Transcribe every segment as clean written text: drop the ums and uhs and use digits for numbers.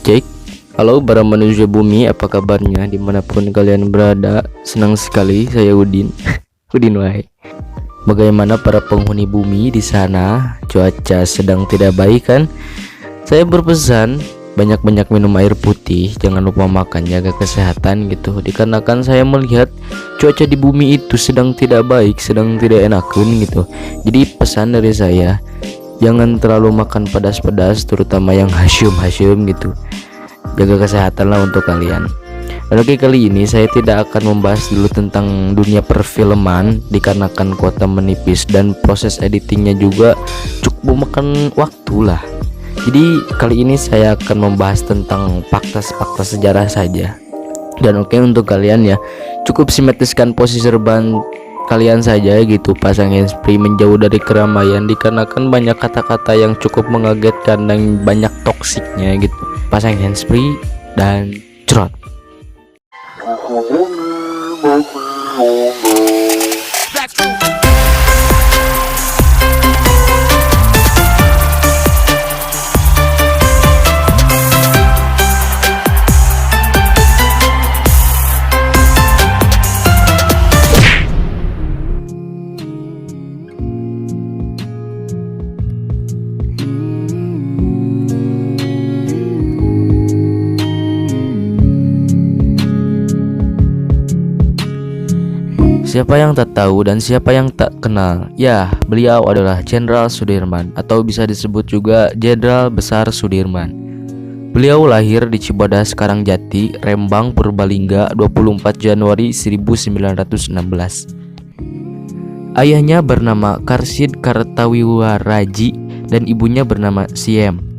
Cek. Halo para manusia bumi, apa kabarnya dimanapun kalian berada? Senang sekali saya Udin. Udin wahai. Bagaimana para penghuni bumi di sana? Cuaca sedang tidak baik kan? Saya berpesan banyak-banyak minum air putih, jangan lupa makan, jaga kesehatan gitu. Dikarenakan saya melihat cuaca di bumi itu sedang tidak baik, sedang tidak enakan gitu. Jadi pesan dari saya, jangan terlalu makan pedas-pedas, terutama yang hasyum-hasyum gitu. Jaga kesehatan lah untuk kalian. Dan oke, kali ini saya tidak akan membahas dulu tentang dunia perfilman, dikarenakan kuota menipis dan proses editingnya juga cukup memakan waktu lah. Jadi kali ini saya akan membahas tentang fakta-fakta sejarah saja. Dan oke, untuk kalian ya, cukup simetriskan posisi rebahan kalian saja gitu, pasang handsfree, menjauh dari keramaian dikarenakan banyak kata-kata yang cukup mengagetkan dan banyak toksiknya gitu. Pasang handsfree dan cerot. Siapa yang tak tahu dan siapa yang tak kenal? Ya, beliau adalah Jenderal Sudirman, atau bisa disebut juga Jenderal Besar Sudirman. Beliau lahir di Cibodas, Karangjati, Rembang, Purbalingga 24 Januari 1916. Ayahnya bernama Karsid Kartawiwaraji dan ibunya bernama Siem.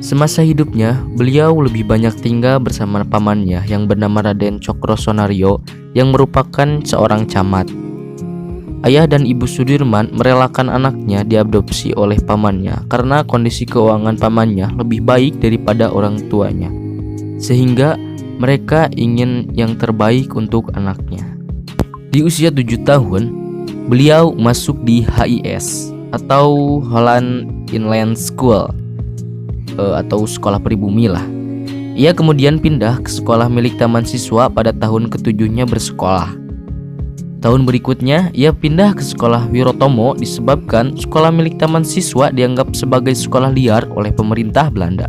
Semasa hidupnya, beliau lebih banyak tinggal bersama pamannya yang bernama Raden Cokrosonario yang merupakan seorang camat. Ayah dan ibu Sudirman merelakan anaknya diadopsi oleh pamannya karena kondisi keuangan pamannya lebih baik daripada orang tuanya, sehingga mereka ingin yang terbaik untuk anaknya. Di usia 7 tahun, beliau masuk di HIS atau Holland Inland School, atau sekolah pribumi lah. Ia kemudian pindah ke sekolah milik taman siswa pada tahun ke-7-nya bersekolah. Tahun berikutnya ia pindah ke sekolah Wirotomo disebabkan sekolah milik taman siswa dianggap sebagai sekolah liar oleh pemerintah Belanda.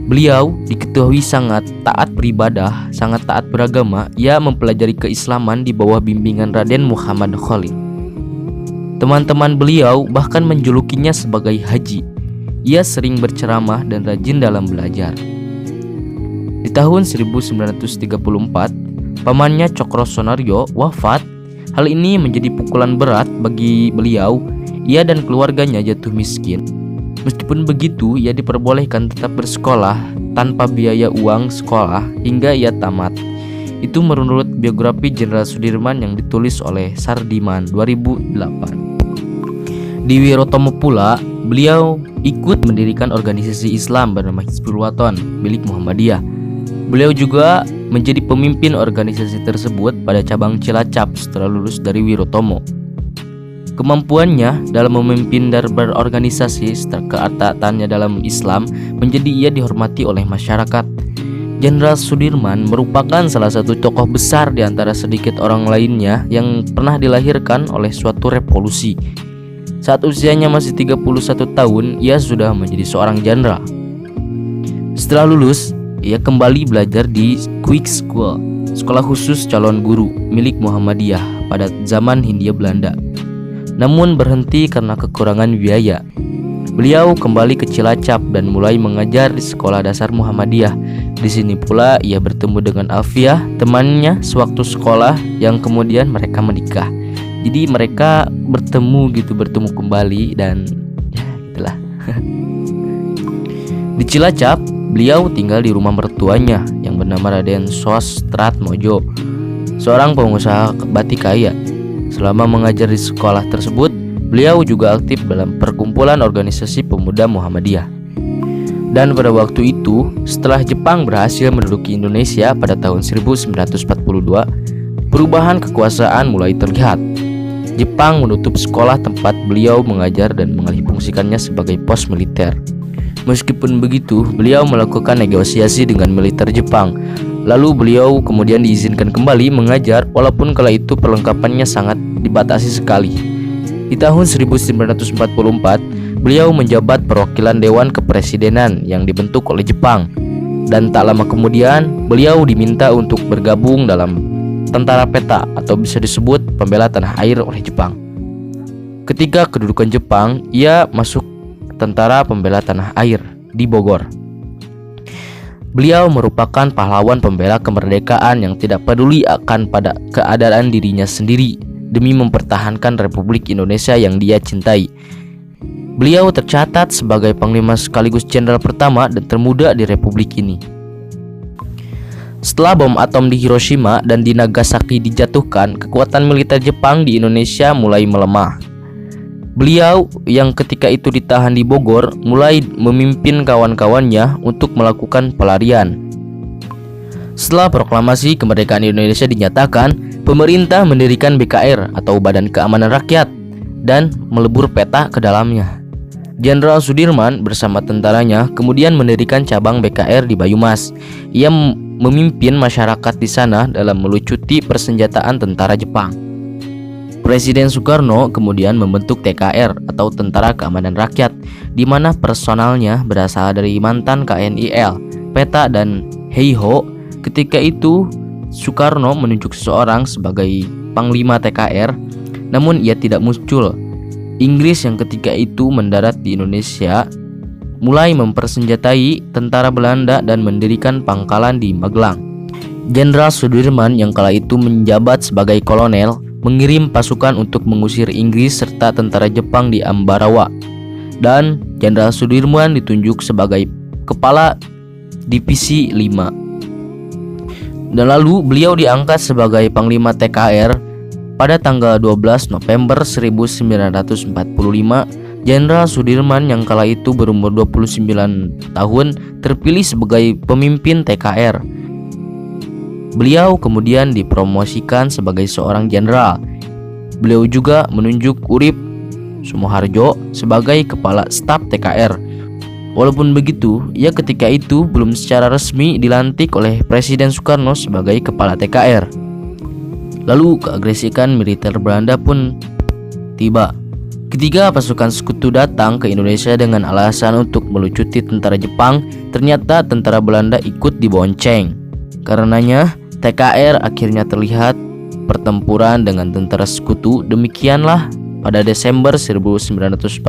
Beliau diketahui sangat taat beribadah, sangat taat beragama. Ia mempelajari keislaman di bawah bimbingan Raden Muhammad Khalid. Teman-teman beliau bahkan menjulukinya sebagai Haji. Ia sering berceramah dan rajin dalam belajar. Di tahun 1934, pamannya Cokrosonario wafat. Hal ini menjadi pukulan berat bagi beliau. Ia dan keluarganya jatuh miskin. Meskipun begitu, ia diperbolehkan tetap bersekolah tanpa biaya uang sekolah hingga ia tamat. Itu menurut biografi Jenderal Sudirman yang ditulis oleh Sardiman 2008. Di Wirotomo pula, beliau ikut mendirikan organisasi Islam bernama Hizbul Waton milik Muhammadiyah. Beliau juga menjadi pemimpin organisasi tersebut pada cabang Cilacap setelah lulus dari Wirotomo. Kemampuannya dalam memimpin dan berorganisasi serta keataatannya dalam Islam menjadi ia dihormati oleh masyarakat. Jenderal Sudirman merupakan salah satu tokoh besar di antara sedikit orang lainnya yang pernah dilahirkan oleh suatu revolusi. Saat usianya masih 31 tahun, ia sudah menjadi seorang jenderal. Setelah lulus, ia kembali belajar di Quick School, sekolah khusus calon guru milik Muhammadiyah pada zaman Hindia Belanda. Namun berhenti karena kekurangan biaya. Beliau kembali ke Cilacap dan mulai mengajar di sekolah dasar Muhammadiyah. Di sini pula ia bertemu dengan Alfiah, temannya sewaktu sekolah, yang kemudian mereka menikah. Jadi mereka bertemu kembali dan ya itulah. Di Cilacap, beliau tinggal di rumah mertuanya yang bernama Raden Sostratmojo, seorang pengusaha batik kaya. Selama mengajar di sekolah tersebut, beliau juga aktif dalam perkumpulan organisasi pemuda Muhammadiyah. Dan pada waktu itu, setelah Jepang berhasil menduduki Indonesia pada tahun 1942, perubahan kekuasaan mulai terlihat. Jepang menutup sekolah tempat beliau mengajar dan mengalihfungsikannya sebagai pos militer. Meskipun begitu, beliau melakukan negosiasi dengan militer Jepang. Lalu beliau kemudian diizinkan kembali mengajar walaupun kala itu perlengkapannya sangat dibatasi sekali. Di tahun 1944, beliau menjabat perwakilan Dewan Kepresidenan yang dibentuk oleh Jepang. Dan tak lama kemudian, beliau diminta untuk bergabung dalam tentara peta atau bisa disebut pembela tanah air oleh Jepang. Ketika kedudukan Jepang, ia masuk tentara pembela tanah air di Bogor. Beliau merupakan pahlawan pembela kemerdekaan yang tidak peduli akan pada keadaan dirinya sendiri demi mempertahankan Republik Indonesia yang dia cintai. Beliau tercatat sebagai panglima sekaligus jenderal pertama dan termuda di Republik ini. Setelah bom atom di Hiroshima dan di Nagasaki dijatuhkan, kekuatan militer Jepang di Indonesia mulai melemah. Beliau yang ketika itu ditahan di Bogor mulai memimpin kawan-kawannya untuk melakukan pelarian. Setelah proklamasi kemerdekaan Indonesia dinyatakan, pemerintah mendirikan BKR atau Badan Keamanan Rakyat dan melebur peta ke dalamnya. Jenderal Sudirman bersama tentaranya kemudian mendirikan cabang BKR di Banyumas. Ia memimpin masyarakat di sana dalam melucuti persenjataan tentara Jepang. Presiden Soekarno kemudian membentuk TKR atau Tentara Keamanan Rakyat, di mana personalnya berasal dari mantan KNIL, Peta dan Heiho. Ketika itu Soekarno menunjuk seseorang sebagai Panglima TKR, namun ia tidak muncul. Inggris yang ketika itu mendarat di Indonesia mulai mempersenjatai tentara Belanda dan mendirikan pangkalan di Magelang. Jenderal Sudirman yang kala itu menjabat sebagai kolonel mengirim pasukan untuk mengusir Inggris serta tentara Jepang di Ambarawa, dan Jenderal Sudirman ditunjuk sebagai kepala divisi 5. Dan lalu beliau diangkat sebagai Panglima TKR pada tanggal 12 November 1945. Jenderal Sudirman yang kala itu berumur 29 tahun terpilih sebagai pemimpin TKR. Beliau kemudian dipromosikan sebagai seorang jenderal. Beliau juga menunjuk Urip Sumoharjo sebagai kepala staf TKR. Walaupun begitu, ia ketika itu belum secara resmi dilantik oleh Presiden Soekarno sebagai kepala TKR. Lalu keagresian militer Belanda pun tiba. Ketika pasukan sekutu datang ke Indonesia dengan alasan untuk melucuti tentara Jepang, ternyata tentara Belanda ikut dibonceng. Karenanya TKR akhirnya terlihat pertempuran dengan tentara sekutu. Demikianlah pada Desember 1945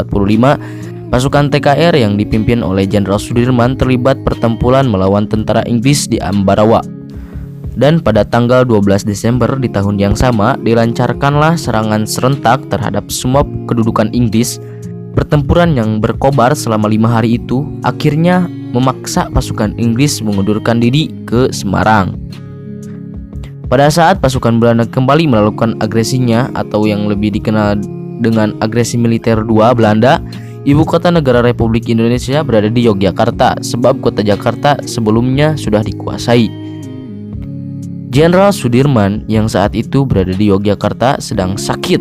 pasukan TKR yang dipimpin oleh Jenderal Sudirman terlibat pertempuran melawan tentara Inggris di Ambarawa. Dan pada tanggal 12 Desember di tahun yang sama dilancarkanlah serangan serentak terhadap semua kedudukan Inggris. Pertempuran yang berkobar selama 5 hari itu akhirnya memaksa pasukan Inggris mengundurkan diri ke Semarang. Pada saat pasukan Belanda kembali melakukan agresinya atau yang lebih dikenal dengan agresi militer 2 Belanda, ibu kota negara Republik Indonesia berada di Yogyakarta sebab kota Jakarta sebelumnya sudah dikuasai. Jenderal Sudirman yang saat itu berada di Yogyakarta sedang sakit.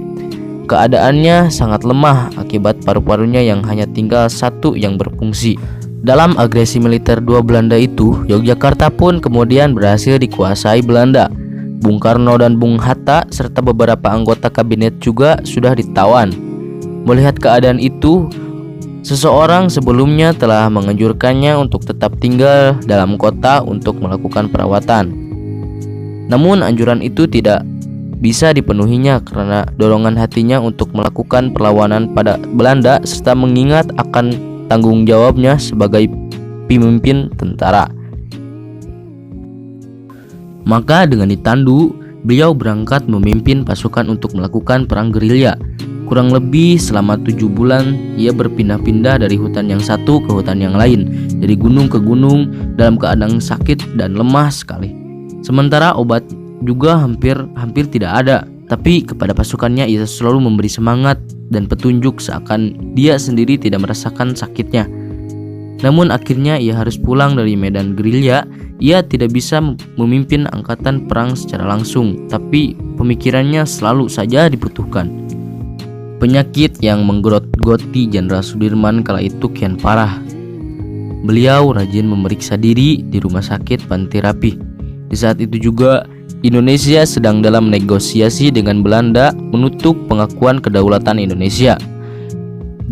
Keadaannya sangat lemah akibat paru-parunya yang hanya tinggal satu yang berfungsi. Dalam agresi militer 2 Belanda itu, Yogyakarta pun kemudian berhasil dikuasai Belanda. Bung Karno dan Bung Hatta serta beberapa anggota kabinet juga sudah ditawan. Melihat keadaan itu, seseorang sebelumnya telah menganjurkannya untuk tetap tinggal dalam kota untuk melakukan perawatan. Namun anjuran itu tidak bisa dipenuhinya karena dorongan hatinya untuk melakukan perlawanan pada Belanda serta mengingat akan tanggung jawabnya sebagai pemimpin tentara. Maka dengan ditandu, beliau berangkat memimpin pasukan untuk melakukan perang gerilya. Kurang lebih selama 7 bulan ia berpindah-pindah dari hutan yang satu ke hutan yang lain, dari gunung ke gunung dalam keadaan sakit dan lemah sekali. Sementara obat juga hampir tidak ada, tapi kepada pasukannya ia selalu memberi semangat dan petunjuk seakan dia sendiri tidak merasakan sakitnya. Namun akhirnya ia harus pulang dari medan gerilya. Ia tidak bisa memimpin angkatan perang secara langsung, tapi pemikirannya selalu saja dibutuhkan. Penyakit yang menggerogoti Jenderal Sudirman kala itu kian parah. Beliau rajin memeriksa diri di rumah sakit Panti Rapih. Di saat itu juga Indonesia sedang dalam negosiasi dengan Belanda menutup pengakuan kedaulatan Indonesia.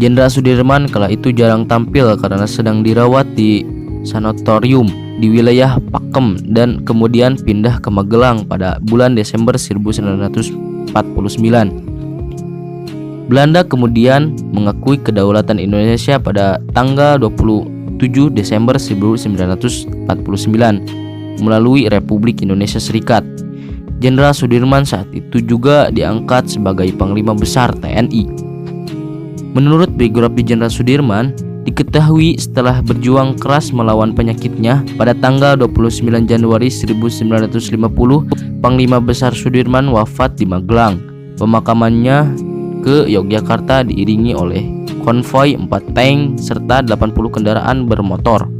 Jenderal Sudirman kala itu jarang tampil karena sedang dirawat di sanatorium di wilayah Pakem dan kemudian pindah ke Magelang pada bulan Desember 1949. Belanda kemudian mengakui kedaulatan Indonesia pada tanggal 27 Desember 1949 melalui Republik Indonesia Serikat. Jenderal Sudirman saat itu juga diangkat sebagai Panglima Besar TNI. Menurut biografi Jenderal Sudirman, diketahui setelah berjuang keras melawan penyakitnya pada tanggal 29 Januari 1950, Panglima Besar Sudirman wafat di Magelang. Pemakamannya ke Yogyakarta diiringi oleh konvoi 4 tank serta 80 kendaraan bermotor.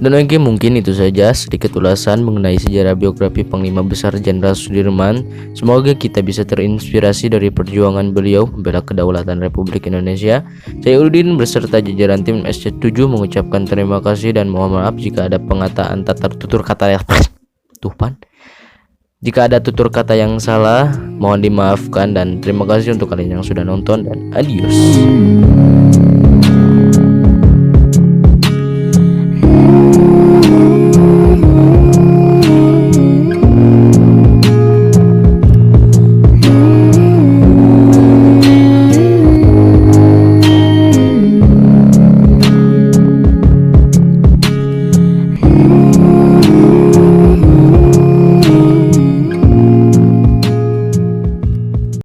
Dan oke, mungkin itu saja sedikit ulasan mengenai sejarah biografi Panglima Besar Jenderal Sudirman. Semoga kita bisa terinspirasi dari perjuangan beliau membela kedaulatan Republik Indonesia. Saya Udin beserta jajaran tim SC7 mengucapkan terima kasih dan mohon maaf jika ada pengataan tutur kata yang jika ada tutur kata yang salah, mohon dimaafkan dan terima kasih untuk kalian yang sudah nonton dan adios.